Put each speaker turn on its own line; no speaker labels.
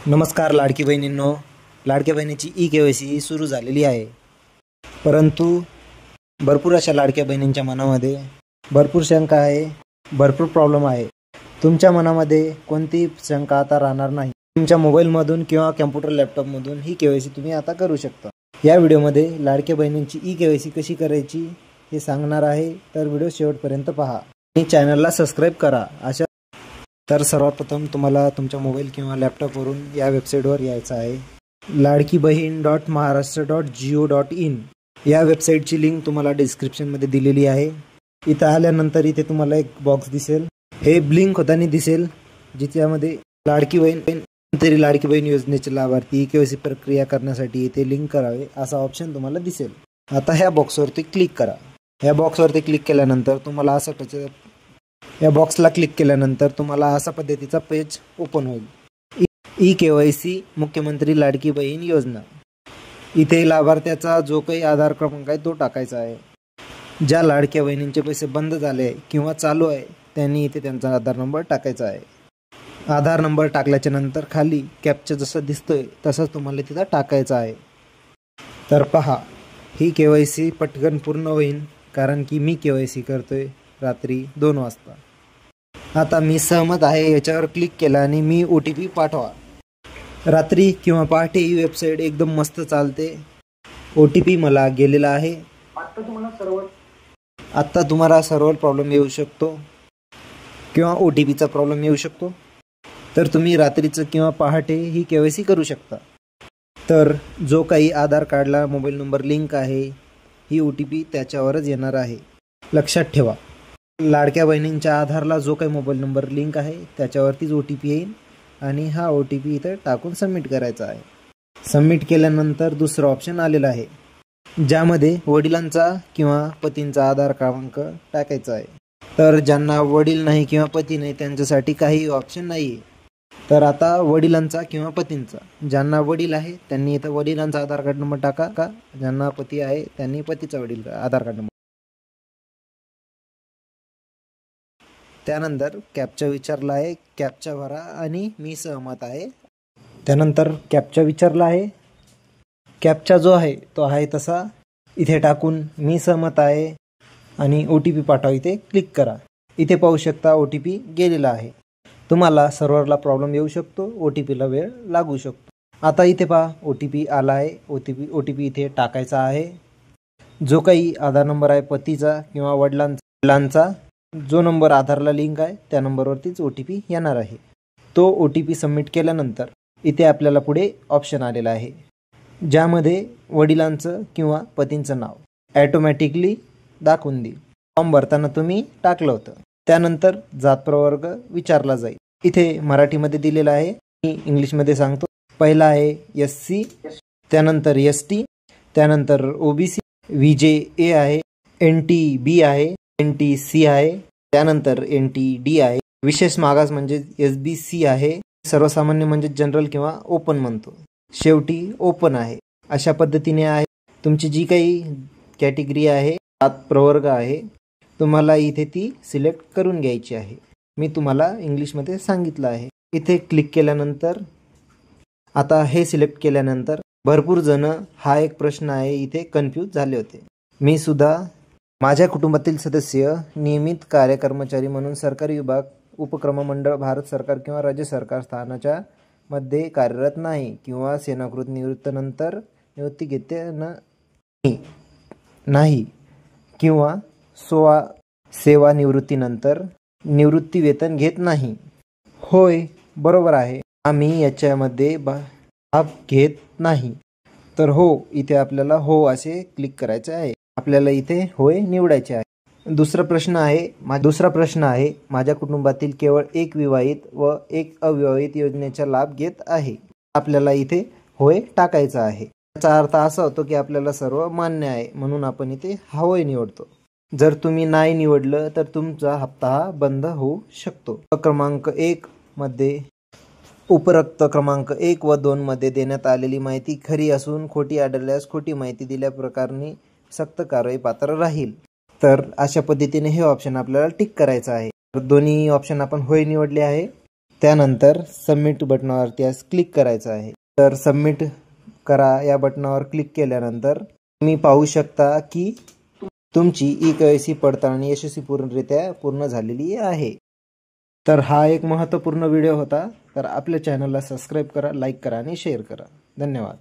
नमस्कार लाडकी बहिणींनो, लाडक्या बहिणीची ई-केवायसी सुरू झालेली आहे. परंतु भरपूर अशा लाडक्या बहिणींच्या मनामध्ये भरपूर शंका आहे, भरपूर प्रॉब्लेम आहे. तुमच्या मनामध्ये कोणती शंका आता राहणार नाही. तुमच्या मोबाईलमधून किंवा कम्प्युटर लॅपटॉपमधून ही केवायसी तुम्ही आता करू शकता. या व्हिडिओमध्ये लाडक्या बहिणींची ई-केवायसी कशी करायची हे सांगणार आहे, तर व्हिडिओ शेवटपर्यंत पहा आणि चॅनलला सबस्क्राईब करा. तर सर्वप्रथम तुम्हाला तुमच्या मोबाईल किंवा लॅपटॉपवरून या वेबसाईटवर यायचं आहे. ladkibhin.maharashtra.go.in या वेबसाईटची लिंक तुम्हाला डिस्क्रिप्शनमध्ये दिलेली आहे. इथं आल्यानंतर इथे तुम्हाला एक बॉक्स दिसेल, हे ब्लिंक होताना दिसेल, जिच्यामध्ये लाडकी बहीण योजनेचे लाभार्थी ई-केवायसी प्रक्रिया करण्यासाठी इथे लिंक करावे असा ऑप्शन तुम्हाला दिसेल. आता ह्या बॉक्सवरती क्लिक करा. ह्या बॉक्सवरती क्लिक केल्यानंतर तुम्हाला या बॉक्सला क्लिक केल्यानंतर तुम्हाला असा पद्धतीचा पेज ओपन होईल. ई-केवायसी मुख्यमंत्री लाडकी बहीण योजना. इथे लाभार्थ्याचा जो काही आधार क्रमांक आहे तो टाकायचा आहे. ज्या लाडक्या बहिणींचे पैसे बंद झाले किंवा चालू आहे त्यांनी इथे त्यांचा आधार नंबर टाकायचा आहे. आधार नंबर टाकल्याच्या नंतर खाली कॅप्चा जसं दिसतोय तसंच तुम्हाला तिथं टाकायचं आहे. तर पहा, ही केवायसी पटकन पूर्ण होईल, कारण की मी केवायसी करतोय रात्री 2 वाजता. आता मी सहमत आहे याच्यावर क्लिक केला आणि मी OTP पाठवा. रात्री किंवा पहाटे ही वेबसाईट एकदम मस्त चालते. OTP मला गेलेला आहे. आत्ता तुम्हाला सर्व्हर प्रॉब्लेम येऊ शकतो किंवा OTPचा प्रॉब्लेम येऊ शकतो, तर तुम्ही रात्रीचं किंवा पहाटे ही केवायसी करू शकता. तर जो काही आधार कार्डला मोबाईल नंबर लिंक आहे ही OTP त्याच्यावरच येणार आहे. लक्षात ठेवा, लाडक्या बहिणींच्या आधारला जो काही मोबाईल नंबर लिंक आहे त्याच्यावरतीच OTP येईल आणि हा OTP इथं टाकून सबमिट करायचा आहे. सबमिट केल्यानंतर दुसरं ऑप्शन आलेलं आहे, ज्यामध्ये वडिलांचा किंवा पतींचा आधार क्रमांक टाकायचा आहे. तर ज्यांना वडील नाही किंवा पती नाही त्यांच्यासाठी काही ऑप्शन नाही आहे. तर आता वडिलांचा किंवा पतींचा, ज्यांना वडील आहे त्यांनी इथं वडिलांचा आधार कार्ड नंबर टाका, ज्यांना पती आहे त्यांनी पतीचा आधार कार्ड नंबर. त्यानंतर कॅप्चा विचारला आहे, कॅप्चा भरा आणि मी सहमत आहे. त्यानंतर कॅप्चा विचारला आहे, कॅप्चा जो आहे तो आहे तसा इथे टाकून मी सहमत आहे आणि OTP पाठवा इथे क्लिक करा. इथे पाहू शकता OTP गेलेला आहे. तुम्हाला सर्व्हरला प्रॉब्लेम येऊ शकतो, OTPला वेळ लागू शकतो. आता इथे पहा OTP आला आहे. OTP इथे टाकायचा आहे. जो काही आधार नंबर आहे पतीचा किंवा वडिलांचा जो नंबर आधारला लिंक आहे त्या नंबरवरतीच OTP येणार आहे. तो OTP सबमिट केल्यानंतर इथे आपल्याला पुढे ऑप्शन आलेला आहे, ज्यामध्ये वडिलांचं किंवा पतींचं नाव ॲटोमॅटिकली दाखवून देईल. फॉर्म भरताना तुम्ही टाकलं होतं. त्यानंतर जात प्रवर्ग विचारला जाईल. इथे मराठीमध्ये दिलेला आहे, मी इंग्लिशमध्ये सांगतो. पहिला आहे SC, त्यानंतर ST, त्यानंतर OBC, VJA आहे, NTB आहे, NTC आहे, त्यानंतर NTD आहे, विशेष मागास म्हणजे SBC आहे, सर्वसामान्य म्हणजे जनरल किंवा ओपन म्हणतो, शेवटी ओपन आहे. अशा पद्धतीने आहे. तुमची जी काही कॅटेगरी आहे, जात प्रवर्ग आहे, तुम्हाला इथे ती सिलेक्ट करून घ्यायची आहे. मी तुम्हाला इंग्लिशमध्ये सांगितलं आहे. इथे क्लिक केल्यानंतर आता हे सिलेक्ट केल्यानंतर भरपूर जण हा एक प्रश्न आहे इथे कन्फ्यूज झाले होते. मी सुद्धा माझ्या कुटुंबातील सदस्य नियमित कार्यकर्मचारी म्हणून सरकारी विभाग, उपक्रम मंडळ, भारत सरकार किंवा राज्य सरकार स्थानाच्या मध्ये कार्यरत नाही किंवा सेनाकृत निवृत्तीनंतर निवृत्ती घेते नाही किंवा सेवानिवृत्तीनंतर निवृत्ती वेतन घेत नाही. होय, बरोबर आहे, आम्ही याच्यामध्ये भाग घेत नाही. तर हो, इथे आपल्याला हो असे क्लिक करायचे आहे. आपल्याला इथे होय निवडायचे आहे. दुसरा प्रश्न आहे, माझ्या कुटुंबातील केवळ एक विवाहित व एक अविवाहित योजनेचा लाभ घेत आहे. आपल्याला इथे होय टाकायचा आहे. याचा अर्थ असा होतो की आपल्याला सर्व मान्य आहे, म्हणून आपण इथे होय निवडतो. जर तुम्ही नाही निवडलं तर तुमचा हप्ता हा बंद होऊ शकतो. क्रमांक 1 मध्ये उपरोक्त क्रमांक 1 व 2 मध्ये देण्यात आलेली माहिती खरी असून खोटी आढळल्यास खोटी माहिती दिल्या प्रकरणी सक्त कारवाई पात्र राहील. तर अशा पद्धतीने हे ऑप्शन आपल्याला टिक करायचं आहे. दोन्ही ऑप्शन आपण होय निवडले आहे. त्यानंतर सबमिट बटनावरती आज क्लिक करायचं आहे. तर सबमिट करा या बटनावर क्लिक केल्यानंतर तुम्ही पाहू शकता की तुमची ई-केवायसी पडताळणी यशस्वीरित्या पूर्ण झालेली आहे. तर हा एक महत्त्वपूर्ण व्हिडिओ होता. तर आपल्या चॅनलला सबस्क्राईब करा, लाईक करा आणि शेअर करा. धन्यवाद.